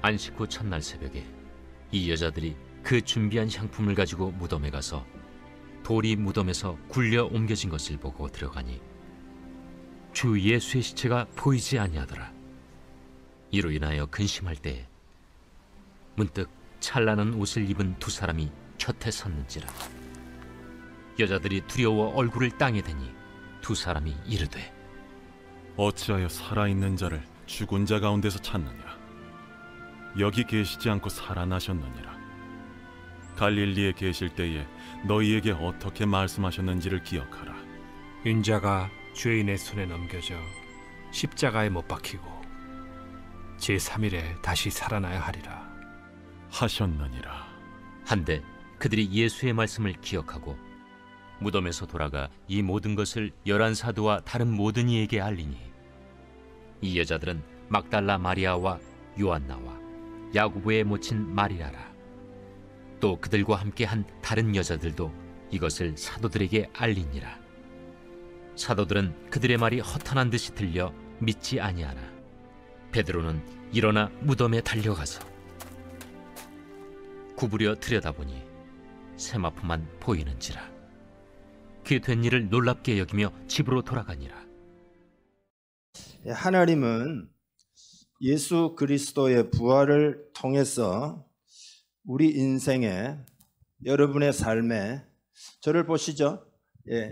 안식 후 첫날 새벽에 이 여자들이 그 준비한 향품을 가지고 무덤에 가서 돌이 무덤에서 굴려 옮겨진 것을 보고 들어가니 주 예수의 시체가 보이지 아니하더라. 이로 인하여 근심할 때에 문득 찬란한 옷을 입은 두 사람이 곁에 섰는지라. 여자들이 두려워 얼굴을 땅에 대니 두 사람이 이르되, 어찌하여 살아있는 자를 죽은 자 가운데서 찾느냐? 여기 계시지 않고 살아나셨느니라. 갈릴리에 계실 때에 너희에게 어떻게 말씀하셨는지를 기억하라. 인자가 죄인의 손에 넘겨져 십자가에 못 박히고 제3일에 다시 살아나야 하리라 하셨느니라. 한데 그들이 예수의 말씀을 기억하고 무덤에서 돌아가 이 모든 것을 11 사도와 다른 모든 이에게 알리니, 이 여자들은 막달라 마리아와 요한나와 야고보의 모친 마리아라. 또 그들과 함께 한 다른 여자들도 이것을 사도들에게 알리니라. 사도들은 그들의 말이 허탄한 듯이 들려 믿지 아니하나 베드로는 일어나 무덤에 달려가서 구부려 들여다보니 세마포만 보이는지라. 그 된 일을 놀랍게 여기며 집으로 돌아가니라. 하나님은 예수 그리스도의 부활을 통해서 우리 인생에, 여러분의 삶에, 저를 보시죠.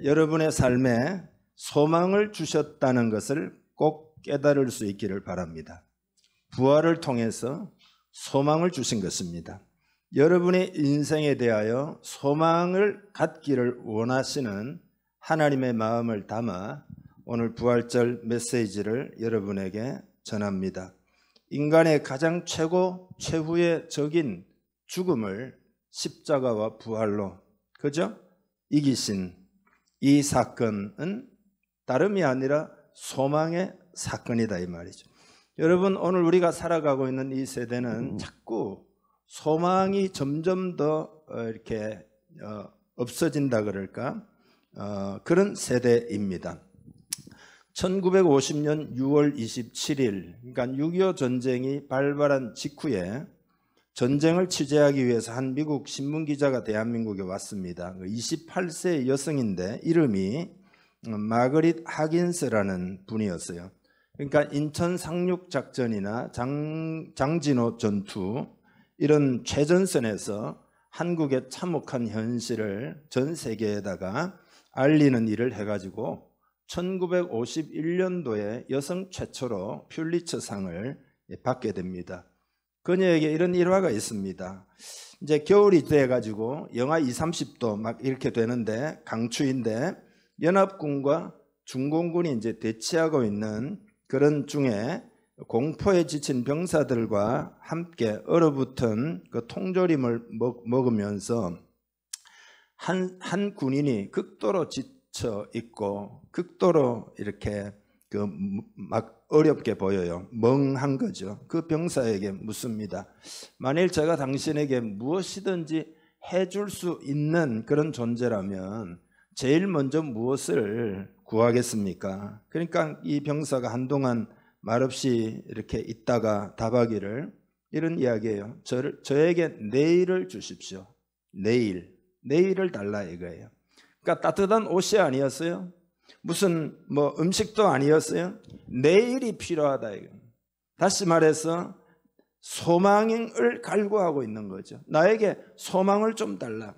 여러분의 삶에 소망을 주셨다는 것을 꼭 깨달을 수 있기를 바랍니다. 부활을 통해서 소망을 주신 것입니다. 여러분의 인생에 대하여 소망을 갖기를 원하시는 하나님의 마음을 담아 오늘 부활절 메시지를 여러분에게 전합니다. 인간의 가장 최후의 적인 죽음을 십자가와 부활로, 그죠? 이기신 이 사건은 다름이 아니라 소망의 사건이다 이 말이죠. 여러분, 오늘 우리가 살아가고 있는 이 세대는 자꾸 소망이 점점 더 이렇게 없어진다 그럴까? 그런 세대입니다. 1950년 6월 27일, 그러니까 6.25 전쟁이 발발한 직후에 전쟁을 취재하기 위해서 한 미국 신문기자가 대한민국에 왔습니다. 28세 여성인데 이름이 마그릿 하긴스라는 분이었어요. 그러니까 인천 상륙작전이나 장진호 전투 이런 최전선에서 한국의 참혹한 현실을 전 세계에다가 알리는 일을 해가지고 1951년도에 여성 최초로 퓰리처상을 받게 됩니다. 그녀에게 이런 일화가 있습니다. 이제 겨울이 돼가지고 영하 20, 30도 막 이렇게 되는데 강추인데 연합군과 중공군이 이제 대치하고 있는 그런 중에 공포에 지친 병사들과 함께 얼어붙은 그 통조림을 먹으면서 한 군인이 극도로 지쳐 있고 극도로 이렇게 그 막 어렵게 보여요. 멍한 거죠. 그 병사에게 묻습니다. 만일 제가 당신에게 무엇이든지 해줄 수 있는 그런 존재라면 제일 먼저 무엇을 구하겠습니까? 그러니까 이 병사가 한동안 말없이 이렇게 있다가 답하기를 이런 이야기예요. 저에게 내일을 주십시오. 내일을 달라 이거예요. 그러니까 따뜻한 옷이 아니었어요. 무슨 뭐 음식도 아니었어요. 내일이 필요하다 이거. 다시 말해서 소망을 갈구하고 있는 거죠. 나에게 소망을 좀 달라.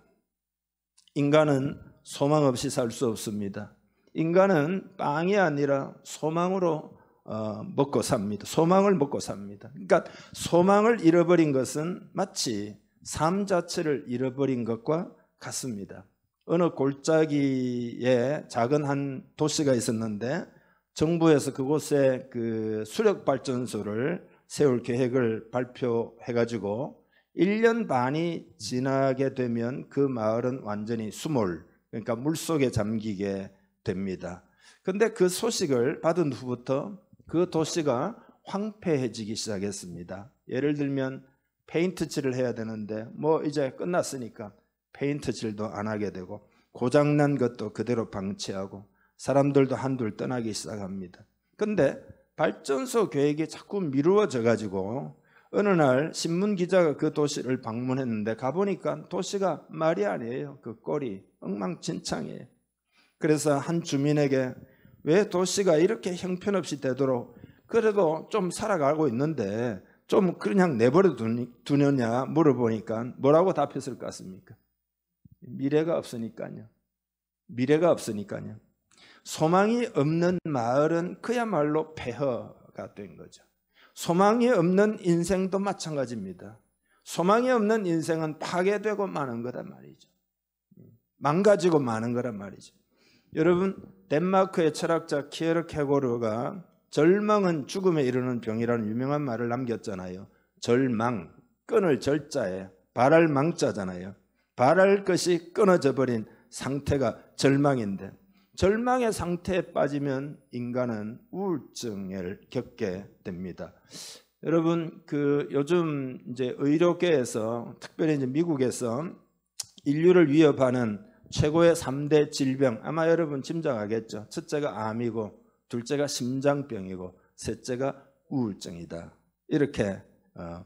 인간은 소망 없이 살 수 없습니다. 인간은 빵이 아니라 소망으로 먹고 삽니다. 소망을 먹고 삽니다. 그러니까 소망을 잃어버린 것은 마치 삶 자체를 잃어버린 것과 같습니다. 어느 골짜기에 작은 한 도시가 있었는데 정부에서 그곳에 그 수력 발전소를 세울 계획을 발표해 가지고 1년 반이 지나게 되면 그 마을은 완전히 수몰, 그러니까 물속에 잠기게 됩니다. 그런데 그 소식을 받은 후부터 그 도시가 황폐해지기 시작했습니다. 예를 들면 페인트 칠을 해야 되는데 뭐 이제 끝났으니까 페인트 칠도 안 하게 되고 고장난 것도 그대로 방치하고 사람들도 한둘 떠나기 시작합니다. 그런데 발전소 계획이 자꾸 미루어져 가지고 어느 날 신문 기자가 그 도시를 방문했는데 가보니까 도시가 말이 아니에요. 그 꼴이 엉망진창이에요. 그래서 한 주민에게 왜 도시가 이렇게 형편없이 되도록 그래도 좀 살아가고 있는데 좀 그냥 내버려 두느냐 물어보니까 뭐라고 답했을 것 같습니까? 미래가 없으니까요. 미래가 없으니까요. 소망이 없는 마을은 그야말로 폐허가 된 거죠. 소망이 없는 인생도 마찬가지입니다. 소망이 없는 인생은 파괴되고 마는 거란 말이죠. 망가지고 마는 거란 말이죠. 여러분, 덴마크의 철학자 키에르케고르가 절망은 죽음에 이르는 병이라는 유명한 말을 남겼잖아요. 절망, 끊을 절자에 바랄 망자잖아요. 바랄 것이 끊어져 버린 상태가 절망인데, 절망의 상태에 빠지면 인간은 우울증을 겪게 됩니다. 여러분, 요즘 이제 의료계에서, 특별히 이제 미국에서 인류를 위협하는 최고의 3대 질병, 아마 여러분 짐작하겠죠. 첫째가 암이고, 둘째가 심장병이고, 셋째가 우울증이다. 이렇게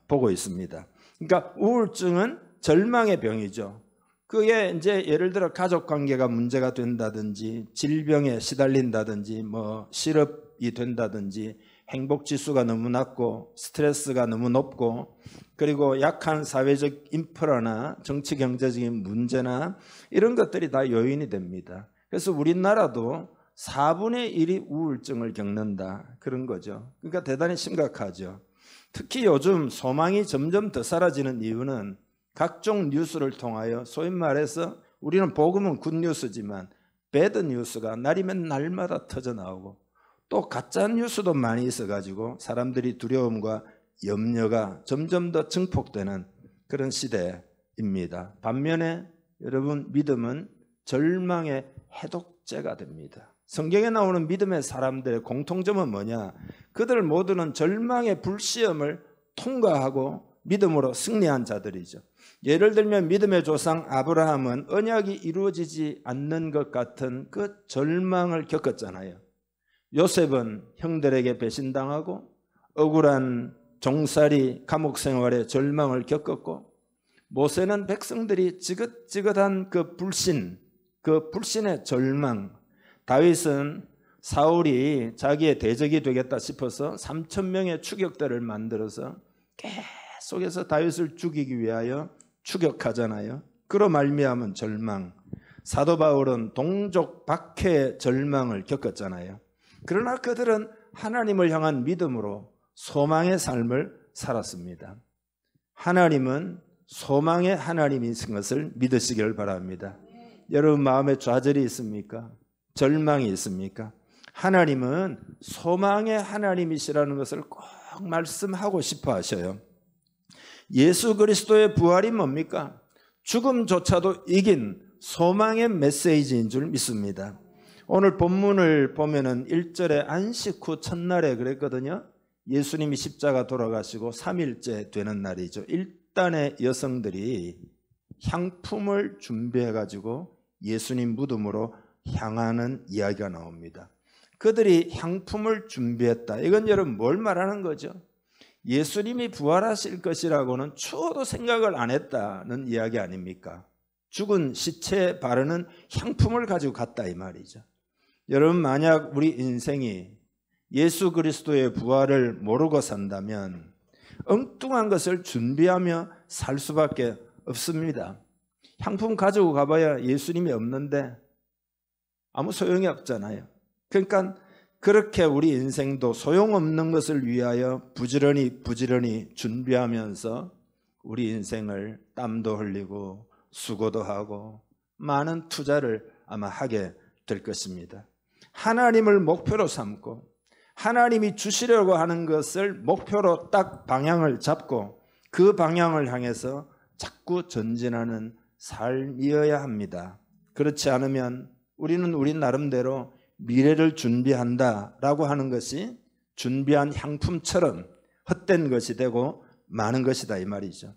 보고 있습니다. 그러니까 우울증은 절망의 병이죠. 그게 이제 예를 들어 가족 관계가 문제가 된다든지, 질병에 시달린다든지, 뭐 실업이 된다든지, 행복 지수가 너무 낮고 스트레스가 너무 높고, 그리고 약한 사회적 인프라나 정치 경제적인 문제나 이런 것들이 다 요인이 됩니다. 그래서 우리나라도 4분의 1이 우울증을 겪는다, 그런 거죠. 그러니까 대단히 심각하죠. 특히 요즘 소망이 점점 더 사라지는 이유는 각종 뉴스를 통하여, 소위 말해서 우리는 복음은 굿뉴스지만 배드 뉴스가 날이면 날마다 터져 나오고, 또 가짜 뉴스도 많이 있어가지고 사람들이 두려움과 염려가 점점 더 증폭되는 그런 시대입니다. 반면에 여러분, 믿음은 절망의 해독제가 됩니다. 성경에 나오는 믿음의 사람들의 공통점은 뭐냐? 그들 모두는 절망의 불시험을 통과하고 믿음으로 승리한 자들이죠. 예를 들면 믿음의 조상 아브라함은 언약이 이루어지지 않는 것 같은 그 절망을 겪었잖아요. 요셉은 형들에게 배신당하고 억울한 종살이 감옥 생활에 절망을 겪었고, 모세는 백성들이 지긋지긋한 그 불신의 절망, 다윗은 사울이 자기의 대적이 되겠다 싶어서 3,000명의 추격대를 만들어서 계속해서 다윗을 죽이기 위하여 추격하잖아요. 그로 말미암은 절망. 사도 바울은 동족 박해의 절망을 겪었잖아요. 그러나 그들은 하나님을 향한 믿음으로 소망의 삶을 살았습니다. 하나님은 소망의 하나님이신 것을 믿으시길 바랍니다. 여러분 마음에 좌절이 있습니까? 절망이 있습니까? 하나님은 소망의 하나님이시라는 것을 꼭 말씀하고 싶어 하셔요. 예수 그리스도의 부활이 뭡니까? 죽음조차도 이긴 소망의 메시지인 줄 믿습니다. 오늘 본문을 보면은 1절에 안식 후 첫날에 그랬거든요. 예수님이 십자가 돌아가시고 3일째 되는 날이죠. 일단의 여성들이 향품을 준비해 가지고 예수님 무덤으로 향하는 이야기가 나옵니다. 그들이 향품을 준비했다. 이건 여러분 뭘 말하는 거죠? 예수님이 부활하실 것이라고는 추호도 생각을 안 했다는 이야기 아닙니까? 죽은 시체에 바르는 향품을 가지고 갔다 이 말이죠. 여러분 만약 우리 인생이 예수 그리스도의 부활을 모르고 산다면 엉뚱한 것을 준비하며 살 수밖에 없습니다. 향품 가지고 가봐야 예수님이 없는데 아무 소용이 없잖아요. 그러니까 그렇게 우리 인생도 소용없는 것을 위하여 부지런히 준비하면서 우리 인생을 땀도 흘리고 수고도 하고 많은 투자를 아마 하게 될 것입니다. 하나님을 목표로 삼고 하나님이 주시려고 하는 것을 목표로 딱 방향을 잡고 그 방향을 향해서 자꾸 전진하는 삶이어야 합니다. 그렇지 않으면 우리는 우리 나름대로 미래를 준비한다라고 하는 것이 준비한 향품처럼 헛된 것이 되고 마는 것이다 이 말이죠.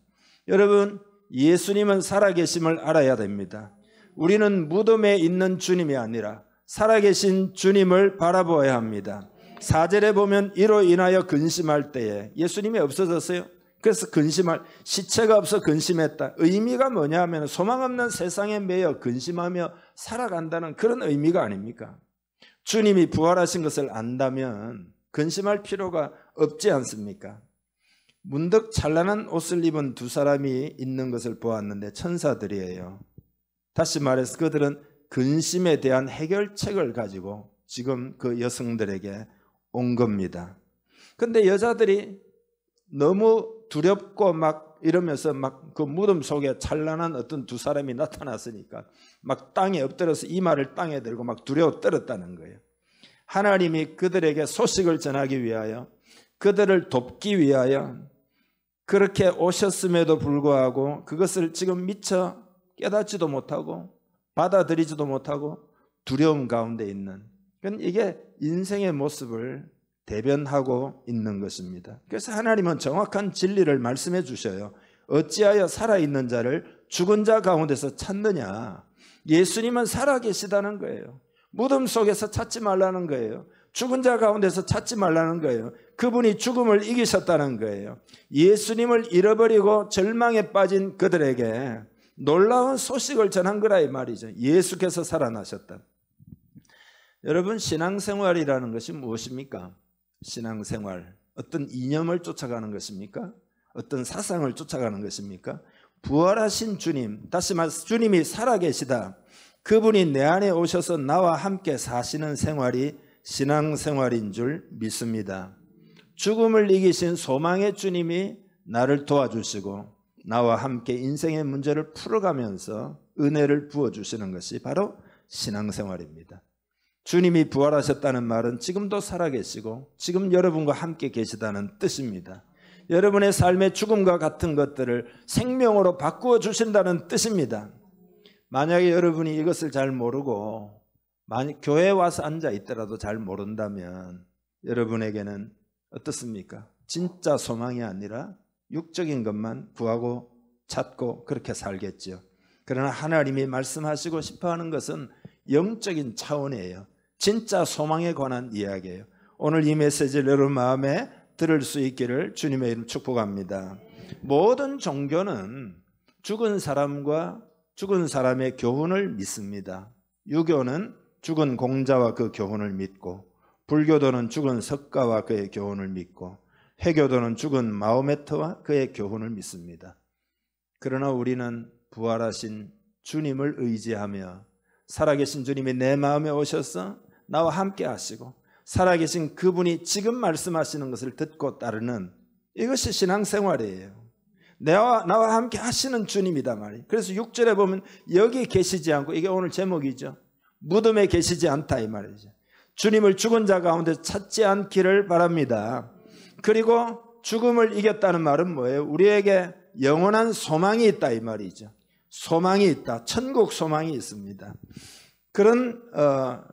여러분 예수님은 살아계심을 알아야 됩니다. 우리는 무덤에 있는 주님이 아니라 살아계신 주님을 바라보아야 합니다. 4절에 보면 이로 인하여 근심할 때에 예수님이 없어졌어요. 그래서 근심할, 시체가 없어 근심했다. 의미가 뭐냐 하면 소망 없는 세상에 매여 근심하며 살아간다는 그런 의미가 아닙니까? 주님이 부활하신 것을 안다면 근심할 필요가 없지 않습니까? 문득 찬란한 옷을 입은 두 사람이 있는 것을 보았는데 천사들이에요. 다시 말해서 그들은 근심에 대한 해결책을 가지고 지금 그 여성들에게 온 겁니다. 근데 여자들이 너무 두렵고 막 이러면서 막 그 무덤 속에 찬란한 어떤 두 사람이 나타났으니까 막 땅에 엎드려서 이마를 땅에 들고 막 두려워 떨었다는 거예요. 하나님이 그들에게 소식을 전하기 위하여, 그들을 돕기 위하여 그렇게 오셨음에도 불구하고 그것을 지금 미처 깨닫지도 못하고 받아들이지도 못하고 두려움 가운데 있는, 이게 인생의 모습을 대변하고 있는 것입니다. 그래서 하나님은 정확한 진리를 말씀해 주셔요. 어찌하여 살아있는 자를 죽은 자 가운데서 찾느냐. 예수님은 살아계시다는 거예요. 무덤 속에서 찾지 말라는 거예요. 죽은 자 가운데서 찾지 말라는 거예요. 그분이 죽음을 이기셨다는 거예요. 예수님을 잃어버리고 절망에 빠진 그들에게 놀라운 소식을 전한 거라 이 말이죠. 예수께서 살아나셨다. 여러분, 신앙생활이라는 것이 무엇입니까? 신앙생활, 어떤 이념을 쫓아가는 것입니까? 어떤 사상을 쫓아가는 것입니까? 부활하신 주님, 다시 말해서 주님이 살아계시다. 그분이 내 안에 오셔서 나와 함께 사시는 생활이 신앙생활인 줄 믿습니다. 죽음을 이기신 소망의 주님이 나를 도와주시고 나와 함께 인생의 문제를 풀어가면서 은혜를 부어주시는 것이 바로 신앙생활입니다. 주님이 부활하셨다는 말은 지금도 살아계시고 지금 여러분과 함께 계시다는 뜻입니다. 여러분의 삶의 죽음과 같은 것들을 생명으로 바꾸어 주신다는 뜻입니다. 만약에 여러분이 이것을 잘 모르고 만약 교회에 와서 앉아 있더라도 잘 모른다면 여러분에게는 어떻습니까? 진짜 소망이 아니라 육적인 것만 구하고 찾고 그렇게 살겠죠. 그러나 하나님이 말씀하시고 싶어하는 것은 영적인 차원이에요. 진짜 소망에 관한 이야기예요. 오늘 이 메시지를 여러분 마음에 들을 수 있기를 주님의 이름 축복합니다. 모든 종교는 죽은 사람과 죽은 사람의 교훈을 믿습니다. 유교는 죽은 공자와 그 교훈을 믿고, 불교도는 죽은 석가와 그의 교훈을 믿고, 회교도는 죽은 마호메트와 그의 교훈을 믿습니다. 그러나 우리는 부활하신 주님을 의지하며 살아계신 주님이 내 마음에 오셔서 나와 함께 하시고 살아계신 그분이 지금 말씀하시는 것을 듣고 따르는, 이것이 신앙생활이에요. 나와 함께 하시는 주님이다 말이에요. 그래서 6절에 보면 여기 계시지 않고, 이게 오늘 제목이죠. 무덤에 계시지 않다 이 말이죠. 주님을 죽은 자 가운데 찾지 않기를 바랍니다. 그리고 죽음을 이겼다는 말은 뭐예요? 우리에게 영원한 소망이 있다 이 말이죠. 소망이 있다. 천국 소망이 있습니다. 그런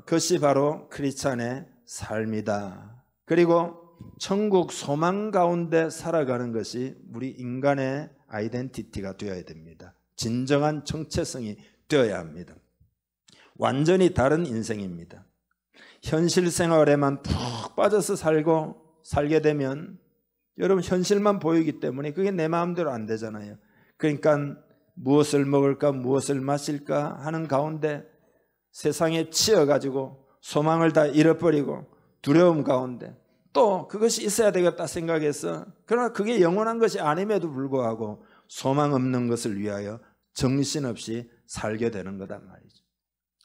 것이 바로 크리스찬의 삶이다. 그리고 천국 소망 가운데 살아가는 것이 우리 인간의 아이덴티티가 되어야 됩니다. 진정한 정체성이 되어야 합니다. 완전히 다른 인생입니다. 현실 생활에만 푹 빠져서 살게 되면 여러분 현실만 보이기 때문에 그게 내 마음대로 안 되잖아요. 그러니까 무엇을 먹을까 무엇을 마실까 하는 가운데 세상에 치여가지고 소망을 다 잃어버리고 두려움 가운데 또 그것이 있어야 되겠다 생각해서, 그러나 그게 영원한 것이 아님에도 불구하고 소망 없는 것을 위하여 정신없이 살게 되는 거단 말이죠.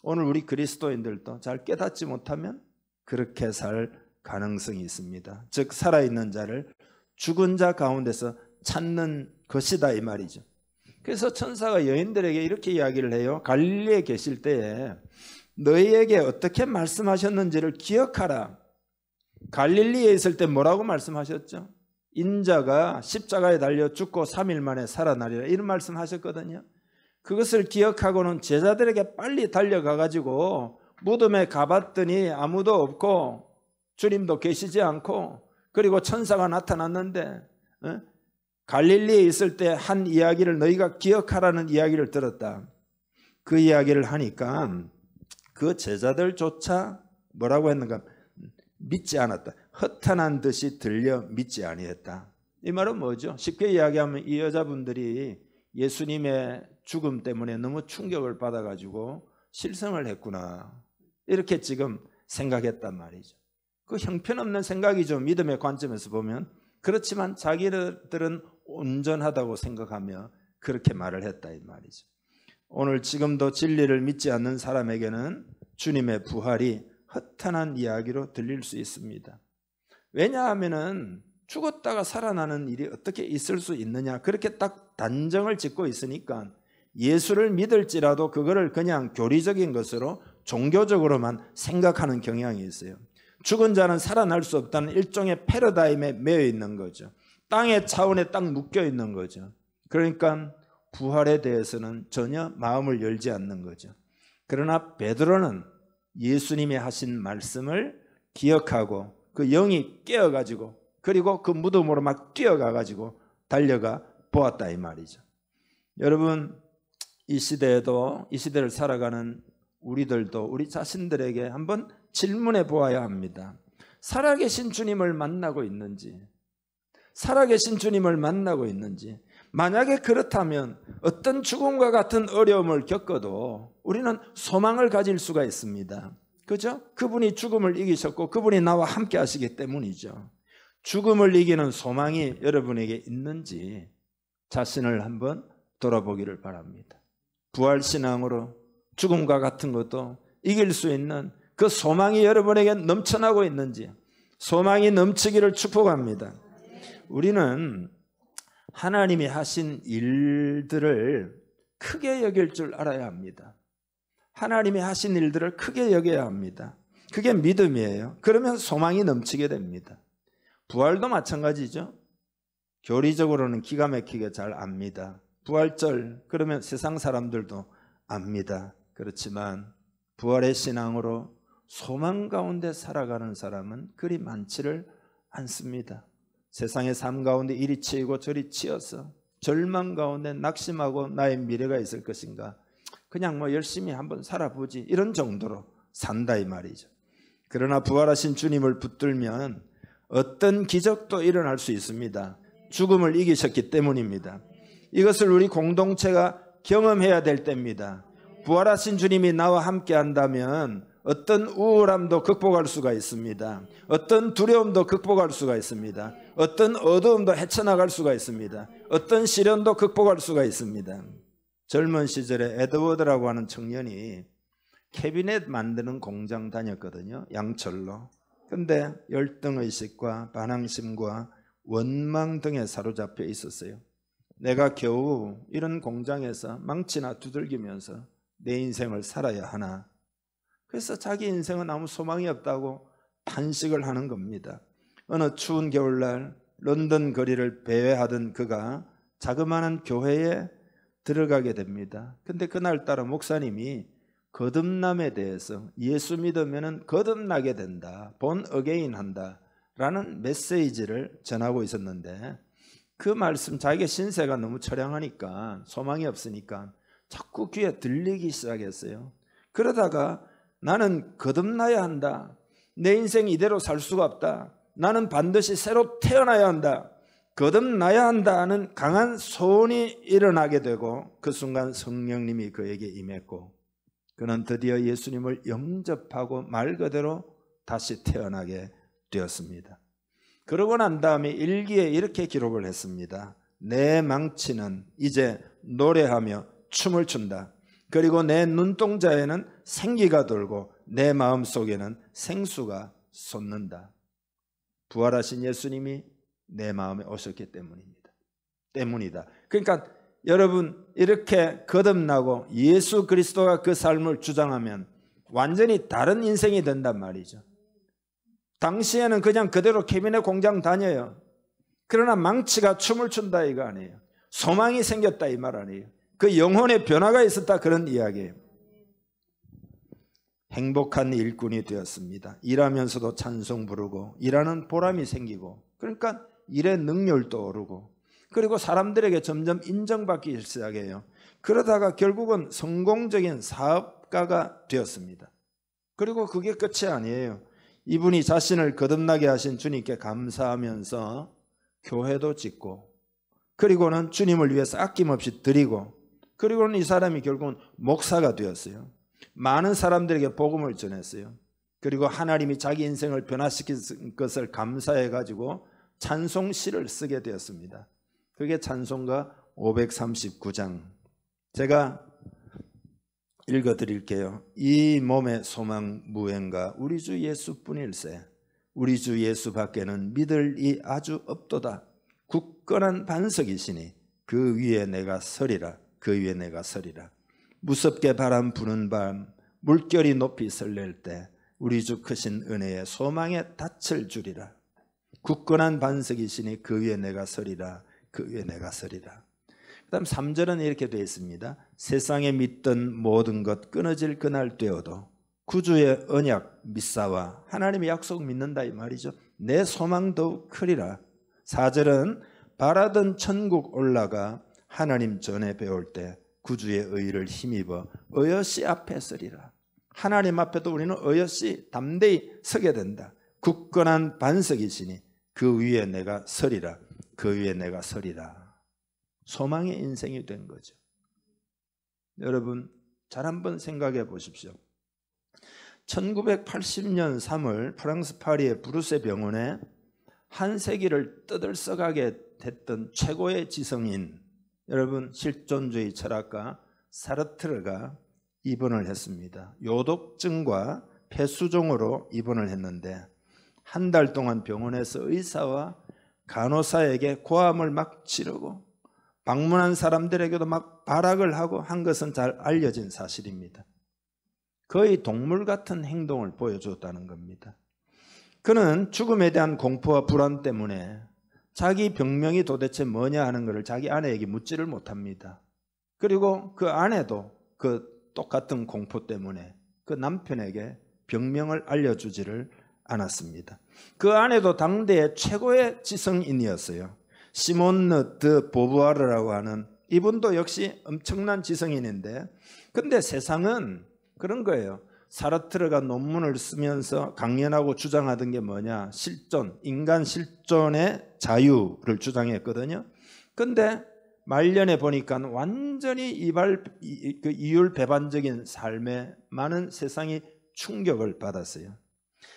오늘 우리 그리스도인들도 잘 깨닫지 못하면 그렇게 살 가능성이 있습니다. 즉 살아있는 자를 죽은 자 가운데서 찾는 것이다 이 말이죠. 그래서 천사가 여인들에게 이렇게 이야기를 해요. 갈릴리에 계실 때에 너희에게 어떻게 말씀하셨는지를 기억하라. 갈릴리에 있을 때 뭐라고 말씀하셨죠? 인자가 십자가에 달려 죽고 3일 만에 살아나리라 이런 말씀하셨거든요. 그것을 기억하고는 제자들에게 빨리 달려가 가지고 무덤에 가봤더니 아무도 없고 주님도 계시지 않고, 그리고 천사가 나타났는데 갈릴리에 있을 때 한 이야기를 너희가 기억하라는 이야기를 들었다. 그 이야기를 하니까 그 제자들조차 뭐라고 했는가? 믿지 않았다. 허탄한 듯이 들려 믿지 아니했다. 이 말은 뭐죠? 쉽게 이야기하면 이 여자분들이 예수님의 죽음 때문에 너무 충격을 받아가지고 실성을 했구나, 이렇게 지금 생각했단 말이죠. 그 형편없는 생각이죠, 믿음의 관점에서 보면. 그렇지만 자기들은 온전하다고 생각하며 그렇게 말을 했다 이 말이죠. 오늘 지금도 진리를 믿지 않는 사람에게는 주님의 부활이 허탄한 이야기로 들릴 수 있습니다. 왜냐하면은 죽었다가 살아나는 일이 어떻게 있을 수 있느냐, 그렇게 딱 단정을 짓고 있으니까 예수를 믿을지라도 그거를 그냥 교리적인 것으로 종교적으로만 생각하는 경향이 있어요. 죽은 자는 살아날 수 없다는 일종의 패러다임에 매여 있는 거죠. 땅의 차원에 딱 묶여 있는 거죠. 그러니까 부활에 대해서는 전혀 마음을 열지 않는 거죠. 그러나 베드로는 예수님이 하신 말씀을 기억하고 그 영이 깨어가지고, 그리고 그 무덤으로 막 뛰어가가지고 달려가 보았다 이 말이죠. 여러분, 이 시대에도, 이 시대를 살아가는 우리들도 우리 자신들에게 한번 질문해 보아야 합니다. 살아계신 주님을 만나고 있는지, 살아계신 주님을 만나고 있는지. 만약에 그렇다면 어떤 죽음과 같은 어려움을 겪어도 우리는 소망을 가질 수가 있습니다. 그죠? 그분이 죽음을 이기셨고 그분이 나와 함께 하시기 때문이죠. 죽음을 이기는 소망이 여러분에게 있는지 자신을 한번 돌아보기를 바랍니다. 부활신앙으로 죽음과 같은 것도 이길 수 있는 그 소망이 여러분에게 넘쳐나고 있는지, 소망이 넘치기를 축복합니다. 우리는 하나님이 하신 일들을 크게 여길 줄 알아야 합니다. 하나님이 하신 일들을 크게 여겨야 합니다. 그게 믿음이에요. 그러면 소망이 넘치게 됩니다. 부활도 마찬가지죠. 교리적으로는 기가 막히게 잘 압니다. 부활절 그러면 세상 사람들도 압니다. 그렇지만 부활의 신앙으로 소망 가운데 살아가는 사람은 그리 많지를 않습니다. 세상의 삶 가운데 이리 치이고 저리 치여서 절망 가운데 낙심하고 나의 미래가 있을 것인가, 그냥 뭐 열심히 한번 살아보지, 이런 정도로 산다 이 말이죠. 그러나 부활하신 주님을 붙들면 어떤 기적도 일어날 수 있습니다. 죽음을 이기셨기 때문입니다. 이것을 우리 공동체가 경험해야 될 때입니다. 부활하신 주님이 나와 함께 한다면 어떤 우울함도 극복할 수가 있습니다. 어떤 두려움도 극복할 수가 있습니다. 어떤 어두움도 헤쳐나갈 수가 있습니다. 어떤 시련도 극복할 수가 있습니다. 젊은 시절에 에드워드라고 하는 청년이 캐비넷 만드는 공장 다녔거든요. 양철로. 근데 열등의식과 반항심과 원망 등에 사로잡혀 있었어요. 내가 겨우 이런 공장에서 망치나 두들기면서 내 인생을 살아야 하나. 그래서 자기 인생은 아무 소망이 없다고 탄식을 하는 겁니다. 어느 추운 겨울날 런던 거리를 배회하던 그가 자그마한 교회에 들어가게 됩니다. 근데 그날따라 목사님이 거듭남에 대해서 예수 믿으면 거듭나게 된다, 본 어게인 한다 라는 메시지를 전하고 있었는데, 그 말씀, 자기의 신세가 너무 처량하니까 소망이 없으니까 자꾸 귀에 들리기 시작했어요. 그러다가 나는 거듭나야 한다, 내 인생 이대로 살 수가 없다, 나는 반드시 새로 태어나야 한다, 거듭나야 한다는 강한 소원이 일어나게 되고, 그 순간 성령님이 그에게 임했고 그는 드디어 예수님을 영접하고 말 그대로 다시 태어나게 되었습니다. 그러고 난 다음에 일기에 이렇게 기록을 했습니다. 내 망치는 이제 노래하며 춤을 춘다. 그리고 내 눈동자에는 생기가 돌고 내 마음속에는 생수가 솟는다. 부활하신 예수님이 내 마음에 오셨기 때문이다. 그러니까 여러분, 이렇게 거듭나고 예수 그리스도가 그 삶을 주장하면 완전히 다른 인생이 된단 말이죠. 당시에는 그냥 그대로 캐비넷 공장 다녀요. 그러나 망치가 춤을 춘다 이거 아니에요. 소망이 생겼다 이 말 아니에요. 그 영혼의 변화가 있었다, 그런 이야기예요. 행복한 일꾼이 되었습니다. 일하면서도 찬송 부르고 일하는 보람이 생기고, 그러니까 일의 능률도 오르고, 그리고 사람들에게 점점 인정받기 시작해요. 그러다가 결국은 성공적인 사업가가 되었습니다. 그리고 그게 끝이 아니에요. 이분이 자신을 거듭나게 하신 주님께 감사하면서 교회도 짓고, 그리고는 주님을 위해서 아낌없이 드리고, 그리고는 이 사람이 결국은 목사가 되었어요. 많은 사람들에게 복음을 전했어요. 그리고 하나님이 자기 인생을 변화시킨 것을 감사해 가지고 찬송시를 쓰게 되었습니다. 그게 찬송가 539장. 제가 읽어드릴게요. 이 몸의 소망 무언가 우리 주 예수뿐일세. 우리 주 예수 밖에는 믿을 이 아주 없도다. 굳건한 반석이시니 그 위에 내가 서리라. 그 위에 내가 서리라. 무섭게 바람 부는 밤 물결이 높이 설렐 때 우리 주 크신 은혜에 소망에 닻을 주리라. 굳건한 반석이시니 그 위에 내가 서리라. 그 위에 내가 서리라. 그 다음 3절은 이렇게 되어 있습니다. 세상에 믿던 모든 것 끊어질 그날 되어도 구주의 언약 믿사와 하나님의 약속 믿는다 이 말이죠. 내 소망 더욱 크리라. 4절은 바라던 천국 올라가 하나님 전에 배울 때 구주의 의를 힘입어 어여시 앞에 서리라. 하나님 앞에도 우리는 어여시 담대히 서게 된다. 굳건한 반석이시니 그 위에 내가 서리라. 그 위에 내가 서리라. 소망의 인생이 된 거죠. 여러분 잘 한번 생각해 보십시오. 1980년 3월 프랑스 파리의 브루세 병원에 한 세기를 떠들썩하게 됐던 최고의 지성인, 여러분 실존주의 철학가 사르트르가 입원을 했습니다. 요독증과 폐수종으로 입원을 했는데 한 달 동안 병원에서 의사와 간호사에게 고함을 막 지르고 방문한 사람들에게도 막 발악을 하고 한 것은 잘 알려진 사실입니다. 거의 동물 같은 행동을 보여줬다는 겁니다. 그는 죽음에 대한 공포와 불안 때문에 자기 병명이 도대체 뭐냐 하는 것을 자기 아내에게 묻지를 못합니다. 그리고 그 아내도 그 똑같은 공포 때문에 그 남편에게 병명을 알려주지를 않았습니다. 그 아내도 당대의 최고의 지성인이었어요. 시몬느 드 보부아르라고 하는 이분도 역시 엄청난 지성인인데, 근데 세상은 그런 거예요. 사르트르가 논문을 쓰면서 강연하고 주장하던 게 뭐냐? 실존, 인간 실존의 자유를 주장했거든요. 근데 말년에 보니까 완전히 이율배반적인 삶에 많은 세상이 충격을 받았어요.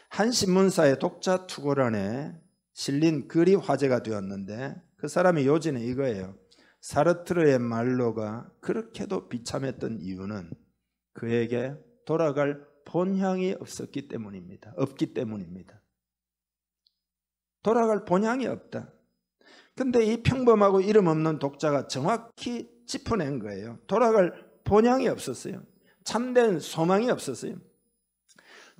한 신문사의 독자 투고란에 실린 글이 화제가 되었는데 그 사람의 요지는 이거예요. 사르트르의 말로가 그렇게도 비참했던 이유는 그에게 돌아갈 본향이 없기 때문입니다. 돌아갈 본향이 없다. 근데 이 평범하고 이름 없는 독자가 정확히 짚어낸 거예요. 돌아갈 본향이 없었어요. 참된 소망이 없었어요.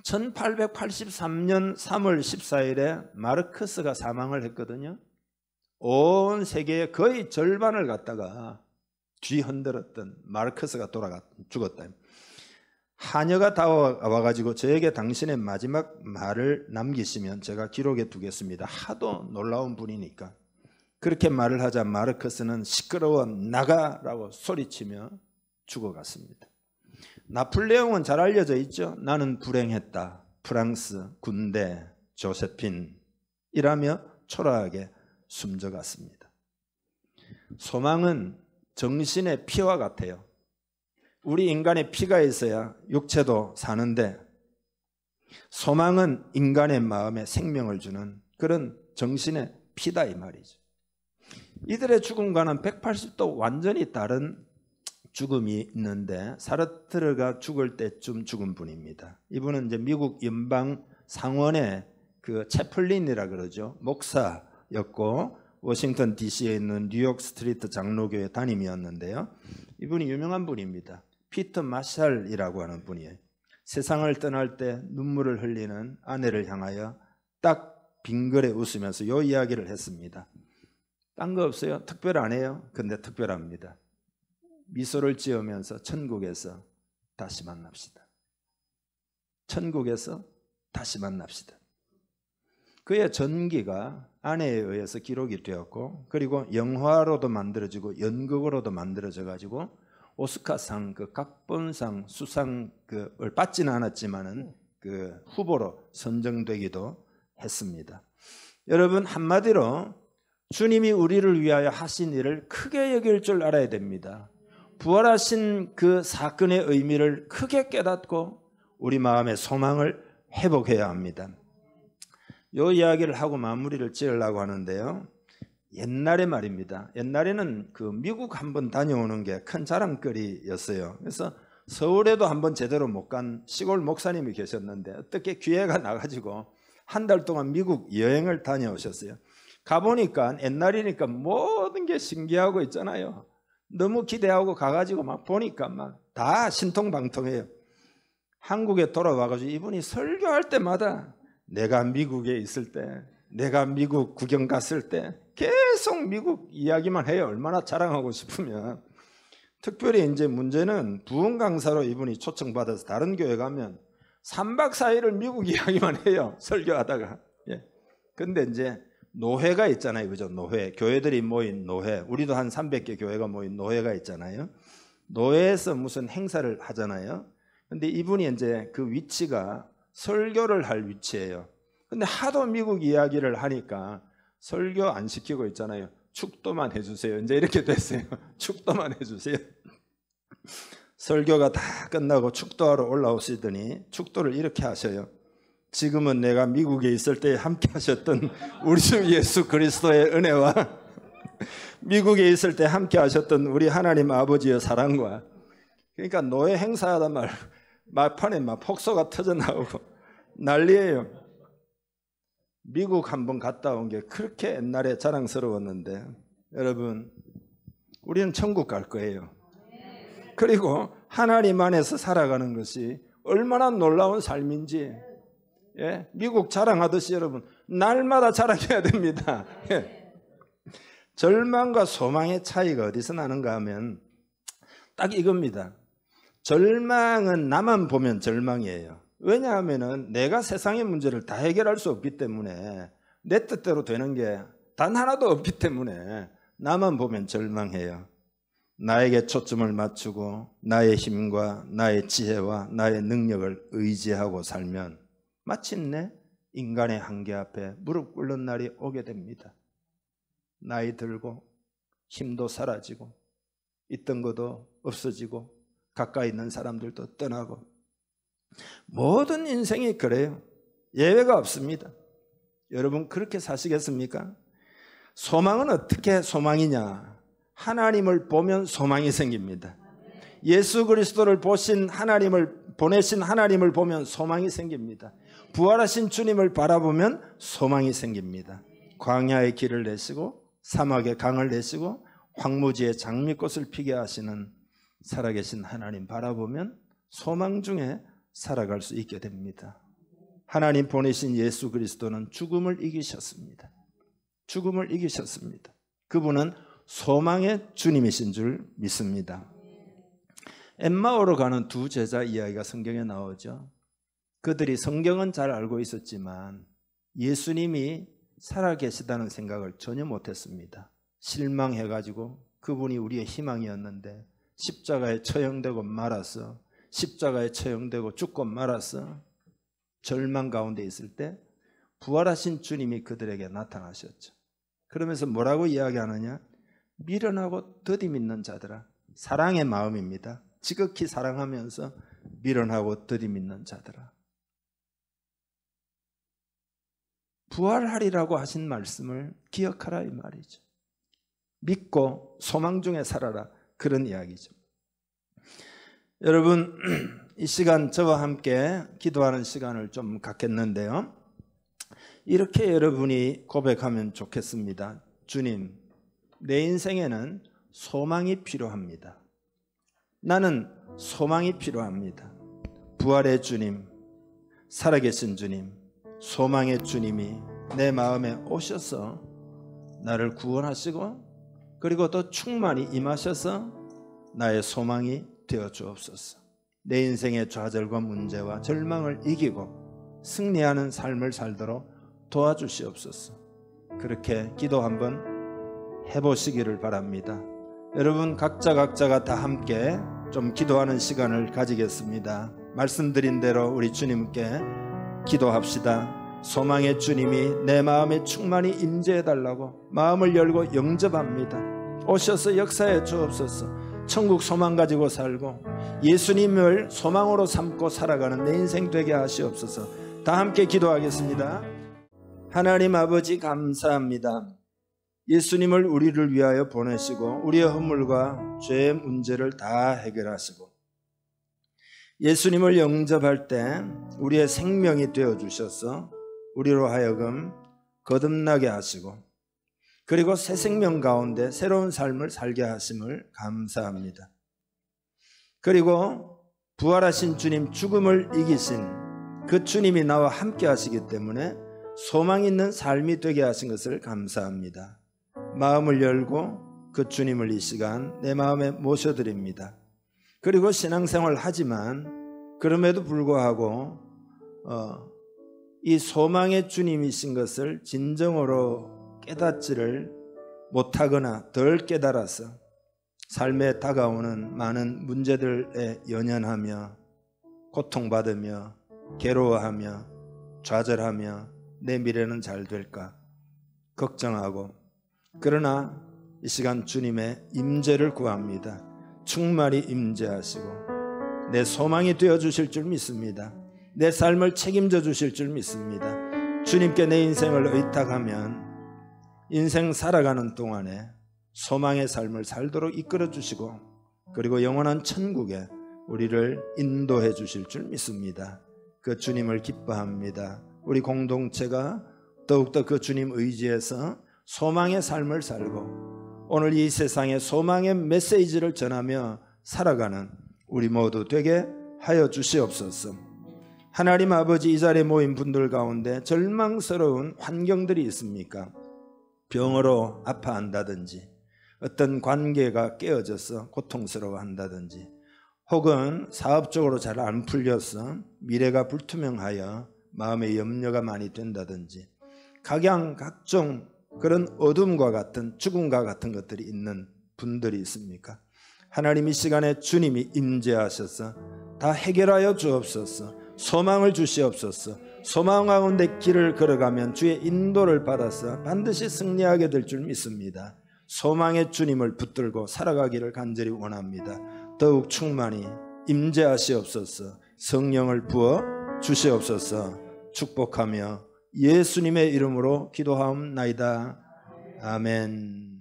1883년 3월 14일에 마르크스가 사망을 했거든요. 온 세계의 거의 절반을 갖다가 뒤흔들었던 마르크스가 죽었다. 하녀가 다 와가지고 저에게 당신의 마지막 말을 남기시면 제가 기록해 두겠습니다. 하도 놀라운 분이니까. 그렇게 말을 하자 마르크스는 시끄러워 나가라고 소리치며 죽어갔습니다. 나폴레옹은 잘 알려져 있죠. 나는 불행했다. 프랑스 군대 조세핀이라며 초라하게 숨져갔습니다. 소망은 정신의 피와 같아요. 우리 인간의 피가 있어야 육체도 사는데 소망은 인간의 마음에 생명을 주는 그런 정신의 피다 이 말이죠. 이들의 죽음과는 180도 완전히 다른 죽음이 있는데 사르트르가 죽을 때쯤 죽은 분입니다. 이분은 이제 미국 연방 상원의 그 채플린이라 그러죠. 목사였고 워싱턴 DC에 있는 뉴욕 스트리트 장로교회 담임이었는데요. 이분이 유명한 분입니다. 피터 마샬이라고 하는 분이에요. 세상을 떠날 때 눈물을 흘리는 아내를 향하여 딱 빙그레 웃으면서 이 이야기를 했습니다. 딴 거 없어요. 특별 안 해요. 근데 특별합니다. 미소를 지으면서 천국에서 다시 만납시다. 천국에서 다시 만납시다. 그의 전기가 아내에 의해서 기록이 되었고 그리고 영화로도 만들어지고 연극으로도 만들어져 가지고 오스카상 그 각본상 수상을 받지는 않았지만은 그 후보로 선정되기도 했습니다. 여러분 한마디로 주님이 우리를 위하여 하신 일을 크게 여길 줄 알아야 됩니다. 부활하신 그 사건의 의미를 크게 깨닫고 우리 마음의 소망을 회복해야 합니다. 이 이야기를 하고 마무리를 지으려고 하는데요. 옛날에 말입니다. 옛날에는 그 미국 한번 다녀오는 게 큰 자랑거리였어요. 그래서 서울에도 한번 제대로 못 간 시골 목사님이 계셨는데 어떻게 기회가 나가지고 한 달 동안 미국 여행을 다녀오셨어요. 가보니까 옛날이니까 모든 게 신기하고 있잖아요. 너무 기대하고 가가지고 막 보니까 막 다 신통방통해요. 한국에 돌아와가지고 이분이 설교할 때마다 내가 미국에 있을 때, 내가 미국 구경 갔을 때 계속 미국 이야기만 해요. 얼마나 자랑하고 싶으면. 특별히 이제 문제는 부흥 강사로 이분이 초청받아서 다른 교회 가면 3박 4일을 미국 이야기만 해요. 설교하다가. 예. 근데 이제 노회가 있잖아요. 그죠? 노회. 교회들이 모인 노회. 우리도 한 300개 교회가 모인 노회가 있잖아요. 노회에서 무슨 행사를 하잖아요. 근데 이분이 이제 그 위치가 설교를 할 위치예요. 근데 하도 미국 이야기를 하니까 설교 안 시키고 있잖아요. 축도만 해주세요. 이제 이렇게 됐어요. 축도만 해주세요. 설교가 다 끝나고 축도하러 올라오시더니 축도를 이렇게 하셔요. 지금은 내가 미국에 있을 때 함께 하셨던 우리 주 예수 그리스도의 은혜와 미국에 있을 때 함께 하셨던 우리 하나님 아버지의 사랑과, 그러니까 노예 행사하다 말판에 막 폭소가 터져 나오고 난리예요. 미국 한번 갔다 온 게 그렇게 옛날에 자랑스러웠는데 여러분, 우리는 천국 갈 거예요. 그리고 하나님 안에서 살아가는 것이 얼마나 놀라운 삶인지, 예? 미국 자랑하듯이 여러분 날마다 자랑해야 됩니다. 예. 절망과 소망의 차이가 어디서 나는가 하면 딱 이겁니다. 절망은 나만 보면 절망이에요. 왜냐하면 내가 세상의 문제를 다 해결할 수 없기 때문에, 내 뜻대로 되는 게 단 하나도 없기 때문에 나만 보면 절망해요. 나에게 초점을 맞추고 나의 힘과 나의 지혜와 나의 능력을 의지하고 살면 마침내 인간의 한계 앞에 무릎 꿇는 날이 오게 됩니다. 나이 들고 힘도 사라지고 있던 것도 없어지고 가까이 있는 사람들도 떠나고, 모든 인생이 그래요. 예외가 없습니다. 여러분 그렇게 사시겠습니까? 소망은 어떻게 소망이냐? 하나님을 보면 소망이 생깁니다. 예수 그리스도를 보내신 하나님을 보면 소망이 생깁니다. 부활하신 주님을 바라보면 소망이 생깁니다. 광야의 길을 내시고 사막의 강을 내시고 황무지에 장미꽃을 피게 하시는 살아계신 하나님 바라보면 소망 중에 살아갈 수 있게 됩니다. 하나님 보내신 예수 그리스도는 죽음을 이기셨습니다. 죽음을 이기셨습니다. 그분은 소망의 주님이신 줄 믿습니다. 엠마오로 가는 두 제자 이야기가 성경에 나오죠. 그들이 성경은 잘 알고 있었지만 예수님이 살아계시다는 생각을 전혀 못했습니다. 실망해가지고 그분이 우리의 희망이었는데 십자가에 처형되고 말아서, 십자가에 처형되고 죽고 말아서 절망 가운데 있을 때 부활하신 주님이 그들에게 나타나셨죠. 그러면서 뭐라고 이야기하느냐? 미련하고 더디 믿는 자들아. 사랑의 마음입니다. 지극히 사랑하면서 미련하고 더디 믿는 자들아. 부활하리라고 하신 말씀을 기억하라 이 말이죠. 믿고 소망 중에 살아라, 그런 이야기죠. 여러분 이 시간 저와 함께 기도하는 시간을 좀 갖겠는데요. 이렇게 여러분이 고백하면 좋겠습니다. 주님, 내 인생에는 소망이 필요합니다. 나는 소망이 필요합니다. 부활의 주님, 살아계신 주님, 소망의 주님이 내 마음에 오셔서 나를 구원하시고 그리고 또 충만히 임하셔서 나의 소망이 되어 주옵소서. 내 인생의 좌절과 문제와 절망을 이기고 승리하는 삶을 살도록 도와주시옵소서. 그렇게 기도 한번 해보시기를 바랍니다. 여러분 각자가 다 함께 좀 기도하는 시간을 가지겠습니다. 말씀드린 대로 우리 주님께 기도합시다. 소망의 주님이 내 마음에 충만히 임재해달라고 마음을 열고 영접합니다. 오셔서 역사해 주옵소서. 천국 소망 가지고 살고 예수님을 소망으로 삼고 살아가는 내 인생 되게 하시옵소서. 다 함께 기도하겠습니다. 하나님 아버지 감사합니다. 예수님을 우리를 위하여 보내시고 우리의 허물과 죄의 문제를 다 해결하시고 예수님을 영접할 때 우리의 생명이 되어주셔서 우리로 하여금 거듭나게 하시고 그리고 새 생명 가운데 새로운 삶을 살게 하심을 감사합니다. 그리고 부활하신 주님, 죽음을 이기신 그 주님이 나와 함께 하시기 때문에 소망 있는 삶이 되게 하신 것을 감사합니다. 마음을 열고 그 주님을 이 시간 내 마음에 모셔드립니다. 그리고 신앙생활 하지만 그럼에도 불구하고 이 소망의 주님이신 것을 진정으로 깨닫지를 못하거나 덜 깨달아서 삶에 다가오는 많은 문제들에 연연하며 고통받으며 괴로워하며 좌절하며 내 미래는 잘 될까 걱정하고 그러나 이 시간 주님의 임재를 구합니다. 충만히 임재하시고 내 소망이 되어주실 줄 믿습니다. 내 삶을 책임져 주실 줄 믿습니다. 주님께 내 인생을 의탁하면 인생 살아가는 동안에 소망의 삶을 살도록 이끌어 주시고 그리고 영원한 천국에 우리를 인도해 주실 줄 믿습니다. 그 주님을 기뻐합니다. 우리 공동체가 더욱더 그 주님 의지에서 소망의 삶을 살고 오늘 이 세상에 소망의 메시지를 전하며 살아가는 우리 모두 되게 하여 주시옵소서. 하나님 아버지, 이 자리에 모인 분들 가운데 절망스러운 환경들이 있습니까? 병으로 아파한다든지 어떤 관계가 깨어져서 고통스러워한다든지 혹은 사업적으로 잘 안 풀려서 미래가 불투명하여 마음의 염려가 많이 된다든지 각종 그런 어둠과 같은 죽음과 같은 것들이 있는 분들이 있습니까? 하나님 이 시간에 주님이 임재하셔서 다 해결하여 주옵소서. 소망을 주시옵소서. 소망 가운데 길을 걸어가면 주의 인도를 받아서 반드시 승리하게 될 줄 믿습니다. 소망의 주님을 붙들고 살아가기를 간절히 원합니다. 더욱 충만히 임재하시옵소서. 성령을 부어 주시옵소서. 축복하며 예수님의 이름으로 기도하옵나이다. 아멘.